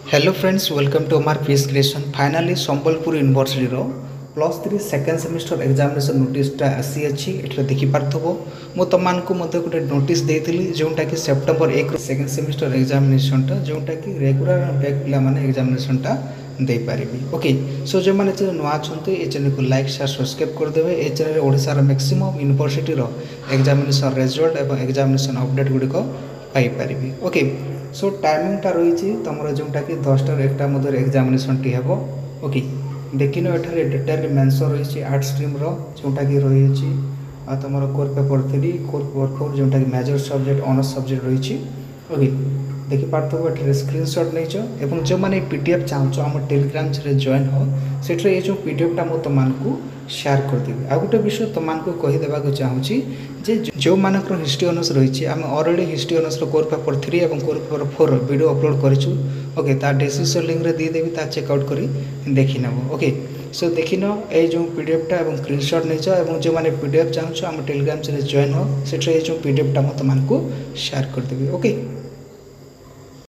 Hello friends welcome to Amar peace creation finally Sambalpur university रो +3 second semester examination नोटिसटा आसी अच्छी एटा देखि पारथबो मो तमानकु मध्ये गोटे नोटिस देइथिली जोंटा कि सेप्टेम्बर 1 सेकेंड सेमिस्टर एग्जामिनेशनटा जोंटा कि रेगुलर बैक पिला माने एग्जामिनेशनटा दे पारिबी। ओके सो जो माने चैनल नुआ छन्ते ए चैनल को लाइक शेयर सब्सक्राइब कर देबे। ए चैनल ओडिसा रो मैक्सिमम यूनिवर्सिटी रो एग्जामिनेशन रिजल्ट एवं एग्जामिनेशन अपडेट गुडी को पाई पारिबी। ओके सो टाइमिंगटा रही तुम जोटा कि 10टा 1टा मध्य एग्जामिनेशन टी हे। ओके देखिन एठारे डिटेल मेंशन रही आर्ट स्ट्रीम रो जोटा कि रही तुम कोर पेपर 3 कोर पेपर 4 जोटा कि मेजर सब्जेक्ट ऑनर्स सब्जेक्ट रही। ओके देखि पार्थब एठारे स्क्रीनशॉट नहीं जो मैंने पीडीएफ चाहो आम टेलीग्राम से जॉइन हो सेठरे ये जो पीडीएफटा मु तुमको शेयर करदेवी। आ गोटे विषय तुमको कहीदेवा चाहूँगी जे जो मानकर हिस्ट्री ऑनर्स रही आम already history honours core paper 3 और कोर पेपर 4 वीडियो अपलोड करूँ। ओके तार डिस्क्रिप्शन लिंक रे देदेवी ता चेकआउट कर देखी नब। ओके सो देखिन ये जो पीडीएफटा और स्क्रीनशॉट नहीं जो मैंने पीडीएफ चाहूँ आम टेलीग्राम से जॉइन हो सेठरे ये जो पीडीएफटा मु तुमको शेयर करदेवी। ओके।